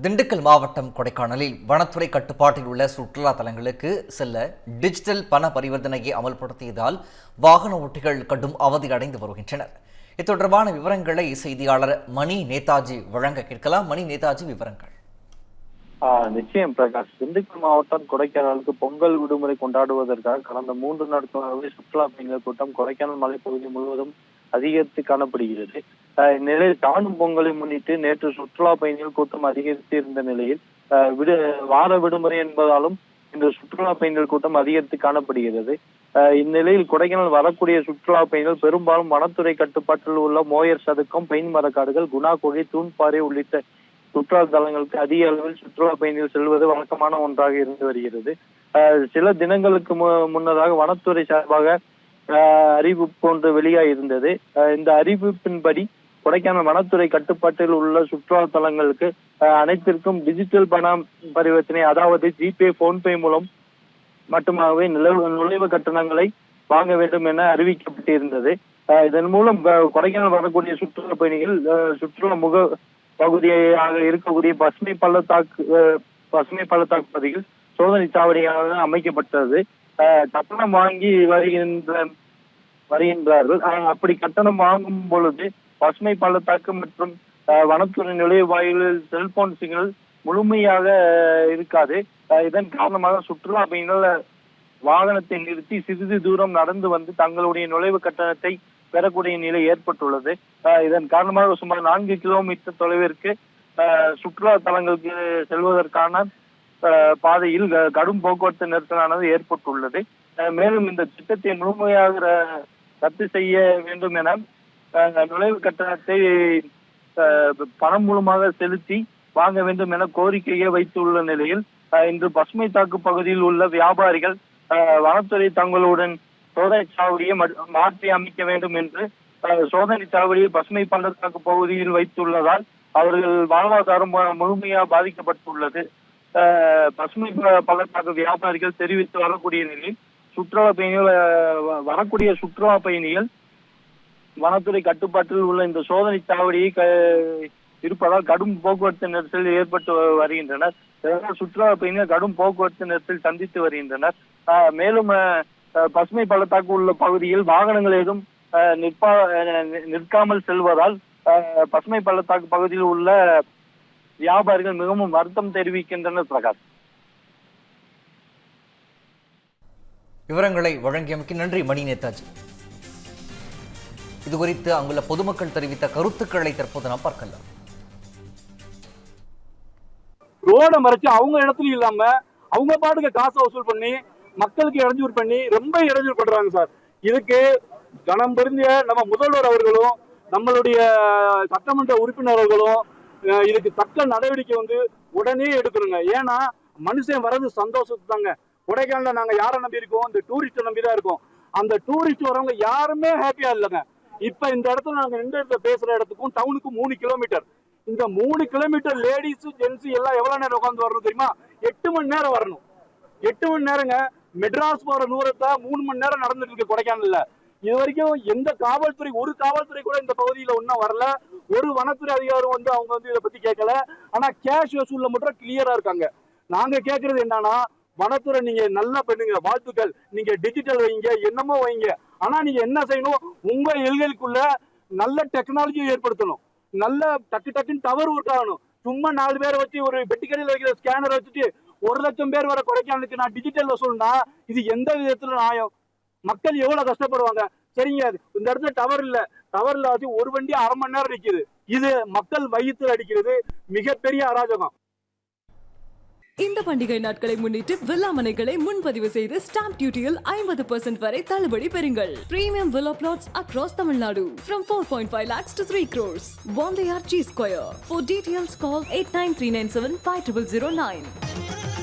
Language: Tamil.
திண்டுக்கல் மாவட்டம் கொடைக்கானலில் வனத்துறை கட்டுப்பாட்டில் உள்ள சுற்றுலா தலங்களுக்கு செல்ல டிஜிட்டல் பண பரிவர்த்தனையை அமல்படுத்தியதால் வாகன ஓட்டிகள் கடும் அவதி அடைந்து வருகின்றனர். இது தொடர்பான விவரங்களை செய்தியாளர் மணி நேதாஜி வழங்க கேட்கலாம். மணி நேதாஜி, விவரங்கள். நிச்சயம் பிரகாஷ். திண்டுக்கல் மாவட்டம் கொடைக்கானலுக்கு பொங்கல் விடுமுறை கொண்டாடுவதற்காக கடந்த 3 நாட்களாகவே சுற்றுலா பயணிகள் கூட்டம் கொடைக்கானல் மலைப்பகுதி முழுவதும் அதிகரித்து காணப்படுகிறது. இந்நிலையில் காணும் பொங்கலை முன்னிட்டு நேற்று சுற்றுலா பயணிகள் கூட்டம் அதிகரித்து இருந்த நிலையில் வார விடுமுறை என்பதாலும் இந்த சுற்றுலா பயணிகள் கூட்டம் அதிகரித்து காணப்படுகிறது. இந்நிலையில் கொடைக்கானல் வரக்கூடிய சுற்றுலா பயணிகள் பெரும்பாலும் வனத்துறை கட்டுப்பாட்டில் உள்ள மோயர் சதுக்கம், பைன் மரக்காடுகள், குணா குகை, தூண்பாறை உள்ளிட்ட சுற்றுலா தலங்களுக்கு அதிக அளவில் சுற்றுலா பயணிகள் செல்வது வழக்கமான ஒன்றாக இருந்து வருகிறது. சில தினங்களுக்கு முன்னதாக வனத்துறை சார்பாக அறிவிப்பு ஒன்று வெளியாகியிருந்தது. இந்த அறிவிப்பின்படி கொடைக்கானல் வனத்துறை கட்டுப்பாட்டில் உள்ள சுற்றுலா தலங்களுக்கு அனைத்திற்கும் டிஜிட்டல் பண பரிவர்த்தனை, அதாவது ஜிபே, போன்பே மூலம் மட்டுமாகவே நுழைவு கட்டணங்களை வாங்க வேண்டும் என அறிவிக்கப்பட்டிருந்தது. இதன் மூலம் கொடைக்கானல் வரக்கூடிய சுற்றுலா பயணிகள் சுற்றுலா முக பகுதியாக இருக்கக்கூடிய பசுமை பள்ளத்தாக்கு பகுதியில் சோதனை சாவடியாக அமைக்கப்பட்டது. கட்டணம் வாங்கி வருகின்றார்கள். அப்படி கட்டணம் வாங்கும் பொழுது பசுமை பள்ளத்தாக்கு மற்றும் வனத்துறை நுழைவாயிலில் செல்போன் சிக்னல் முழுமையாக இருக்காது. இதன் காரணமாக சுற்றுலா பயணிகள் வாகனத்தை நிறுத்தி சிறிது தூரம் நடந்து வந்து தங்களுடைய நுழைவு கட்டணத்தை பெறக்கூடிய நிலை ஏற்பட்டுள்ளது. இதன் காரணமாக சுமார் 4 கிலோமீட்டர் தொலைவிற்கு சுற்றுலா தலங்களுக்கு செல்வதற்கான பாதையில் கடும் போக்குவரத்து நெரிசலானது ஏற்பட்டுள்ளது. மேலும் இந்த திட்டத்தை முழுமையாக ரத்து செய்ய வேண்டும் என நுழைவு கட்டணத்தை பணம் மூலமாக செலுத்தி வாங்க வேண்டும் என கோரிக்கையை வைத்துள்ள நிலையில் இன்று பசுமை தாக்கு பகுதியில் உள்ள வியாபாரிகள் வனத்துறை தங்களுடன் சோதனை சாவடியை மாற்றி அமைக்க வேண்டும் என்று சோதனை சாவடியை பசுமை பள்ளத்தாக்கு பகுதியில் வைத்துள்ளதால் அவர்கள் வாழ்வாதாரம் முழுமையாக பாதிக்கப்பட்டுள்ளது. பசுமை பள்ளத்தாக்கு வியாபாரிகள் தெரிவித்து வரக்கூடிய நிலையில் சுற்றுலா பயணிகள் வரக்கூடிய சுற்றுலா பயணிகள் வனத்துறை கட்டுப்பாட்டில் உள்ள இந்த சோதனை சாவடியை இருப்பதால் கடும் போக்குவரத்து நெரிசல் ஏற்பட்டு வருகின்றனர். சுற்றுலா பயணிகள் கடும் போக்குவரத்து நெரிசல் சந்தித்து வருகின்றனர். மேலும் பசுமை பள்ளத்தாக்கு உள்ள பகுதியில் வாகனங்கள் ஏதும் நிற்காமல் செல்வதால் பசுமை பள்ளத்தாக்கு பகுதியில் உள்ள வியாபாரிகள் மிகவும் வருத்தம் தெரிவிக்கின்றனர். பிரகாஷ், விவரங்களை வழங்கியமைக்கு நன்றி மணி நேதாஜி. இது குறித்து அங்குள்ள பொதுமக்கள் தெரிவித்த கருத்துக்களை தற்போது நாம் பார்க்கலாம். ரோட மறைச்சு அவங்க இடத்துல இல்லாம அவங்க பாட்டுக்கு காசை வசூல் பண்ணி மக்களுக்கு இடைஞ்சூர் பண்ணி ரொம்ப இடைஞ்சூர் பண்றாங்க சார். இதுக்கு கனம் பொருந்திய நம்ம முதல்வர் அவர்களும் நம்மளுடைய சட்டமன்ற உறுப்பினர்களும் இதுக்கு தக்க நடவடிக்கை உடனே எடுக்கணுங்க. ஏன்னா மனுஷன் வர்றது சந்தோஷத்து தாங்க. கொடைக்கானல நாங்க யாரை நம்பி இருக்கோம்? இந்த டூரிஸ்ட நம்பிதான் இருக்கோம். அந்த டூரிஸ்ட் வரவங்க யாருமே ஹாப்பியா இல்லைங்க. இப்ப இந்த இடத்துல நாங்க ரெண்டு இடத்துல பேசுற இடத்துக்கும் டவுனுக்கும் 3 கிலோமீட்டர். இந்த 3 கிலோமீட்டர் லேடிஸ் ஜென்ஸ் எல்லாம் எவ்வளவு நேரம் உட்காந்து வரணும் தெரியுமா? 8 மணி நேரம் வரணும். 8 மணி நேரங்க. மெட்ராஸ் போற தூரத்தை 3 மணி நேரம் நடந்துட்டு இருக்கு கொடைக்கானல்ல. இது வரைக்கும் எந்த காவல்துறை, ஒரு காவல்துறை கூட இந்த பகுதியில ஒன்னும் வரல. ஒரு வனத்துறை அதிகாரம் அவங்க இதை பத்தி கேட்கல. ஆனா கேஷ் வசூல்ல மட்டும் கிளியரா இருக்காங்க. நாங்க கேட்கறது என்னன்னா, வனத்துறை நீங்க நல்லா பண்ணுங்க, வாழ்த்துக்கள். நீங்க டிஜிட்டல் வைங்க, என்னமோ வைங்க. ஆனா நீங்க என்ன செய்யணும்? உங்க எல்கைக்குள்ள நல்ல டெக்னாலஜியை ஏற்படுத்தணும். நல்ல டக்குன்னு டவர் ஒர்க் ஆகணும். சும்மா 4 பேரை வச்சு ஒரு பெட்டிக்கடையில் வைக்கிற ஸ்கேனர் வச்சுட்டு 1 லட்சம் பேர் வர கொடைக்கானலுக்கு நான் டிஜிட்டல் வசூல்னா இது எந்த விதத்துல நியாயம்? மக்கள் எவ்வளவு கஷ்டப்படுவாங்க. சரிங்க, இந்த இடத்துல டவர் இல்ல, டவர்ல வச்சு ஒரு வண்டி 1/2 மணி நேரம் நிக்குது. இது மக்கள் வயிற்று அடிக்கிறது மிகப்பெரிய அராஜகம். இந்த பண்டிகை நாட்களை முன்னிட்டு வில்லா மனைகளை முன்பதிவு செய்து ஸ்டாம்ப் டியூட்டியில் 50% வரை தள்ளுபடி பெறுங்கள். Premium villa plots across Tamil Nadu from 4.5 lakhs to 3 crores. One G Square. For details call 89397 5009.